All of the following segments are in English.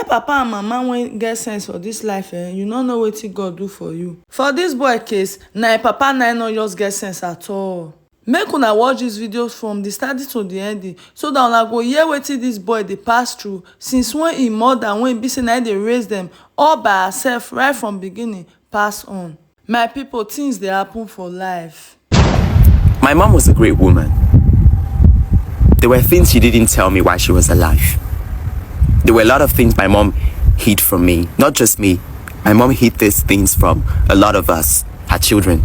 get papa and mama wey get sense for dis life, you no know wetin God do for you. For dis boy case, na papa na no just get sense at all. Make una watch dis videos from the starting to the ending so that una go hear wetin dis boy dey pass through since when im mother wey be say na dey raise dem all by herself right from beginning pass on. My people, things dey happen for life. My mom was a great woman. There were things she didn't tell me while she was alive. There were a lot of things my mom hid from me. Not just me. My mom hid these things from a lot of us, her children.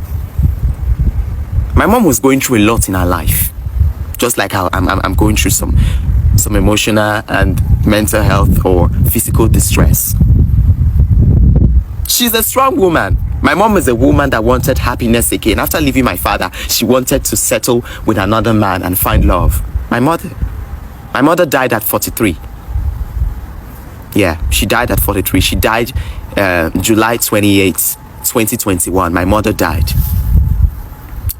My mom was going through a lot in her life. Just like how I'm going through some emotional and mental health or physical distress. She's a strong woman. My mom is a woman that wanted happiness again. After leaving my father, she wanted to settle with another man and find love. My mother died at 43. Yeah, she died at 43. She died July 28, 2021. My mother died.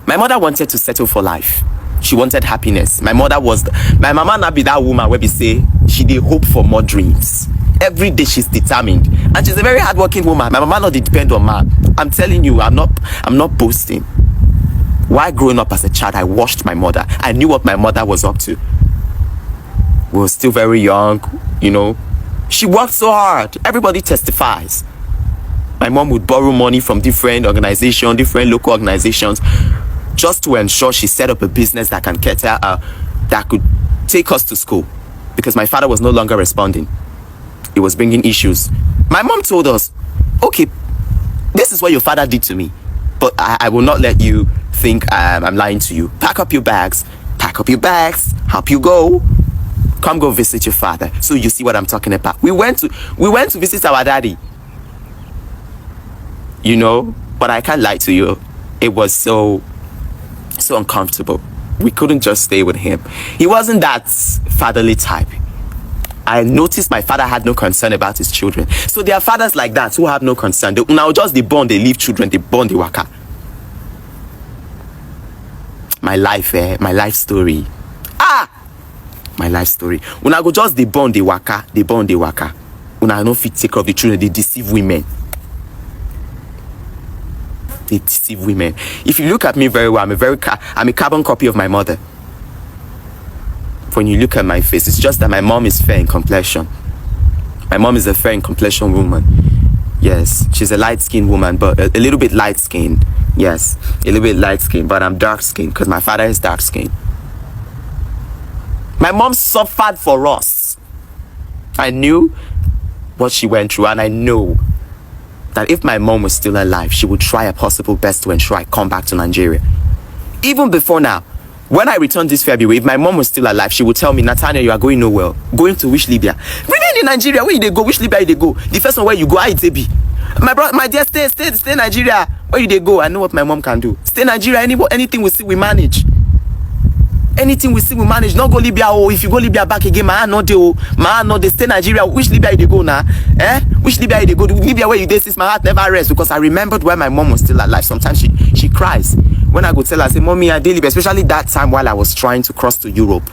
My mother wanted to settle for life. She wanted happiness. My mama not be that woman where we say she did hope for more dreams. Every day she's determined, and she's a very hardworking woman. My mama not depend on man. I'm telling you, I'm not boasting. While growing up as a child, I watched my mother. I knew what my mother was up to. We were still very young, you know. She worked so hard. Everybody testifies. My mom would borrow money from different organizations, different local organizations, just to ensure she set up a business that can cater, that could take us to school, because my father was no longer responding. It was bringing issues. My mom told us, okay, this is what your father did to me, but I will not let you think I'm lying to you. Pack up your bags, help you go. Come go visit your father. So you see what I'm talking about. We went to visit our daddy. You know, but I can't lie to you. It was so uncomfortable. We couldn't just stay with him. He wasn't that fatherly type. I noticed my father had no concern about his children. So there are fathers like that who have no concern. They now just they born, they leave children, they born, they waka. My life story. My life story. When I go just they born, they waka. When I no fit take care of the children, they deceive women. They deceive women. If you look at me very well, I'm a carbon copy of my mother. When you look at my face, it's just that my mom is fair in complexion. My mom is a fair in complexion woman. Yes, she's a light-skinned woman, but a little bit light-skinned. Yes, a little bit light-skinned, but I'm dark-skinned because my father is dark-skinned. My mom suffered for us. I knew what she went through, and I know that if my mom was still alive, she would try her possible best to ensure I come back to Nigeria. Even before now, when I returned this February, if my mom was still alive, she would tell me, Nathaniel, you are going nowhere. Going to which Libya? Remain in Nigeria. Where they go? Which Libya they go? The first one where you go, how it be? My dear, stay Nigeria. Where they go? I know what my mom can do. Stay Nigeria. Anything we see, we manage. Anything we see, we manage. Not go Libya. Oh, if you go Libya back again, my aunt not they stay Nigeria. Which Libya they go now? Which Libya they go? The Libya where you did since my heart never rests, because I remembered when my mom was still alive. Sometimes she cries. When I go tell her, I say, Mommy, I daily, especially that time while I was trying to cross to Europe,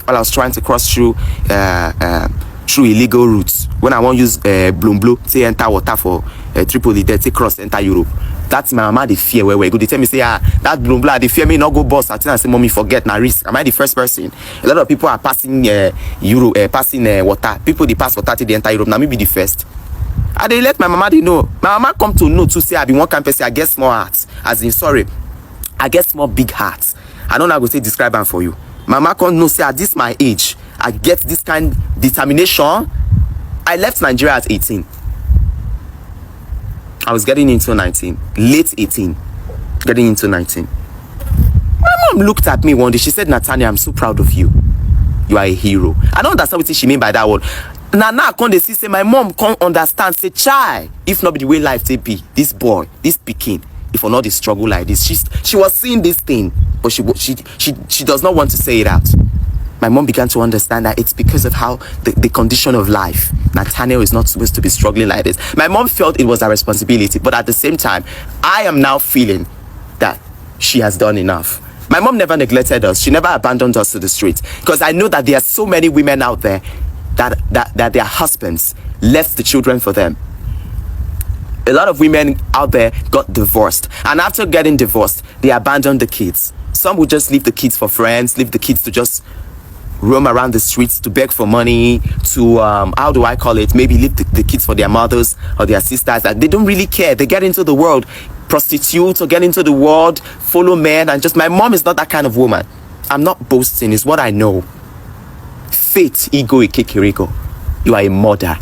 while I was trying to cross through illegal routes. When I want to use Blue, say enter water for Tripoli, they take cross enter Europe. That's my mama, they fear where we go. They tell me, say, that Blue, they fear me not go boss. I say, Mommy, forget na risk. Am I the first person? A lot of people are passing Europe, passing water. People they pass water till they enter Europe. Now me be the first. And they let my mama they know. My mama come to know to say I be one campus, I get small hearts. As in, sorry, I get small big hearts. I don't know how to say describe them for you. Mama come know say at this my age, I get this kind of determination. I left Nigeria at 18. I was getting into 19, late 18, getting into 19. My mom looked at me one day. She said, Nathaniel, I'm so proud of you. You are a hero. I don't understand what she mean by that word. Now come they see say my mom can't understand. Say, child, if not be the way life they be, this boy, this pikin, if for not the struggle like this, she was seeing this thing, but she does not want to say it out. My mom began to understand that it's because of how the condition of life. Nathaniel is not supposed to be struggling like this. My mom felt it was her responsibility, but at the same time, I am now feeling that she has done enough. My mom never neglected us. She never abandoned us to the street, because I know that there are so many women out there that their husbands left the children for them. A lot of women out there got divorced, and after getting divorced, they abandoned the kids. Some would just leave the kids for friends, leave the kids to just roam around the streets, to beg for money, to how do I call it, maybe leave the kids for their mothers or their sisters. They don't really care. They get into the world, prostitute, or get into the world, follow men, and just, my mom is not that kind of woman. I'm not boasting, it's what I know. Faith Igo Ikekirego, you are a mother.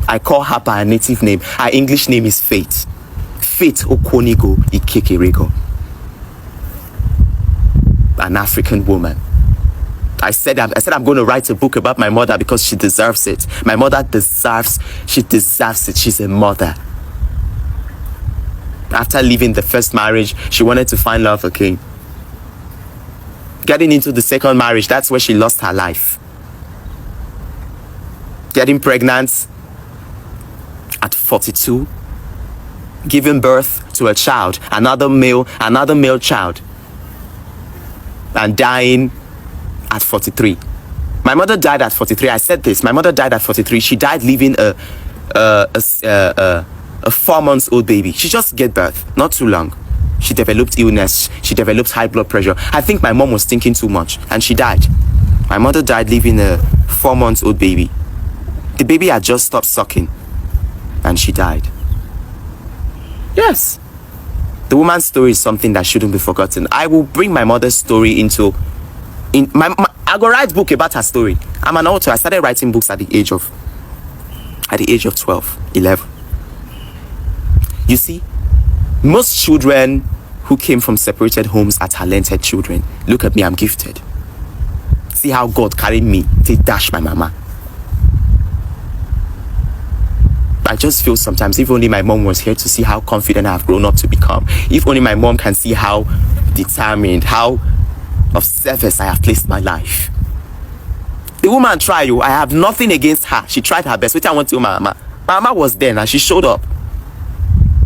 I call her by her native name. Her English name is Faith. Faith Okonigo Ikekirego. An African woman. I said I'm going to write a book about my mother because she deserves it. My mother deserves it. She's a mother. After leaving the first marriage, she wanted to find love again. Getting into the second marriage, that's where she lost her life. Getting pregnant at 42, giving birth to a child, another male child, and dying at 43. My mother died at 43. I said this. My mother died at 43. She died leaving a 4-month-old baby. She just gave birth, not too long. She developed illness. She developed high blood pressure. I think my mom was thinking too much, and she died. My mother died leaving a 4-month-old baby. The baby had just stopped sucking, and she died. Yes. The woman's story is something that shouldn't be forgotten. I will bring my mother's story into... I go write a book about her story. I'm an author. I started writing books at the age of 12, 11. You see, most children who came from separated homes are talented children. Look at me, I'm gifted. See how God carried me to dash my mama. I just feel sometimes, if only my mom was here to see how confident I have grown up to become. If only my mom can see how determined, how of service I have placed my life. The woman tried. I have nothing against her. She tried her best. What I want to my mama. My mama was there and she showed up.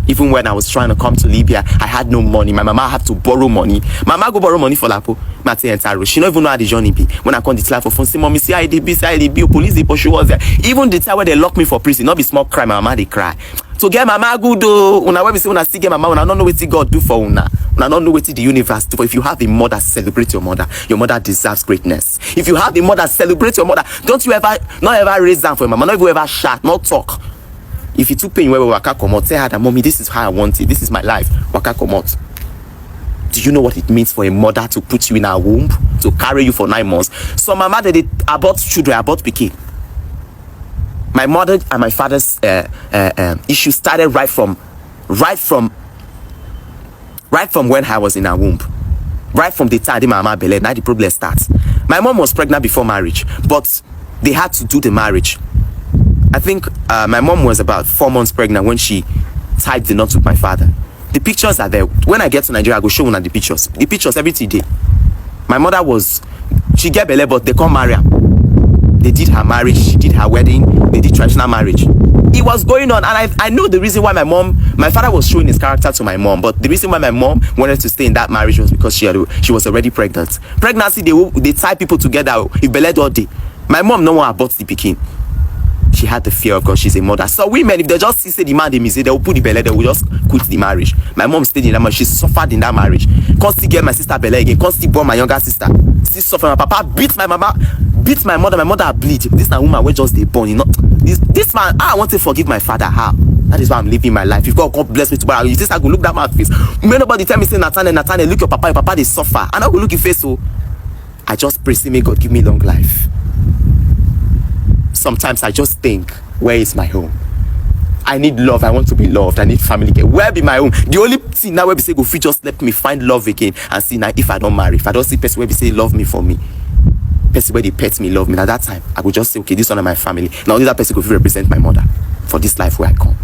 Even when I was trying to come to Libya, I had no money. My mama had to borrow money. Mama go borrow money for Lapo. She don't even know how the journey be. When I come to for phone, say, Mommy, see IDB, police, they pursue us there. Even the time where they lock me for prison, not be small crime, my mama, they cry. So get mama good though. When I see get mama, when I don't know what God do for una. When I don't know what the universe do for. If you have a mother, celebrate your mother. Your mother deserves greatness. If you have a mother, celebrate your mother. Don't you ever, not ever raise down for your mama, not ever shout, not talk. If you too pain where waka komot, tell her that, Mommy, this is how I want it. This is my life. Waka komot. Do you know what it means for a mother to put you in her womb, to carry you for 9 months? So my mother did abort children, abort pikin. My mother and my father's issue started right from when I was in her womb. Right from the time the mama belly, now the problem starts. My mom was pregnant before marriage, but they had to do the marriage. I think my mom was about 4 months pregnant when she tied the knot with my father. The pictures are there. When I get to Nigeria, I go show one of the pictures. The pictures every day. My mother she get belly, but they can't marry her. They did her marriage, she did her wedding, they did traditional marriage. It was going on, and I know the reason why my father was showing his character to my mom, but the reason why my mom wanted to stay in that marriage was because she was already pregnant. Pregnancy, they tie people together, if beled all day. My mom no one abort the pikin. She had the fear of God. She's a mother. So women, if they just see the man they miss, they will put the belly, they will just quit the marriage. My mom stayed in that marriage. She suffered in that marriage. Constantly get my sister belly again. Constantly born my younger sister. Still suffer. My papa beat my mama, beat my mother. My mother bleed. This na woman wey just dey born. You know, this man. I want to forgive my father. How? That is why I'm living my life. If God bless me tomorrow, you just I go look that man's face. May nobody tell me say Nathaniel, look your papa they suffer. And I go look your face. So I just pray, say may God give me long life. Sometimes I just think, where is my home? I need love. I want to be loved. I need family care. Where be my home? The only thing now where we say go free, just let me find love again and see now if I don't marry. If I don't see person where we say love me for me, person where they pet me, love me. At that time, I would just say, okay, this one is my family. Now this person could represent my mother for this life where I come.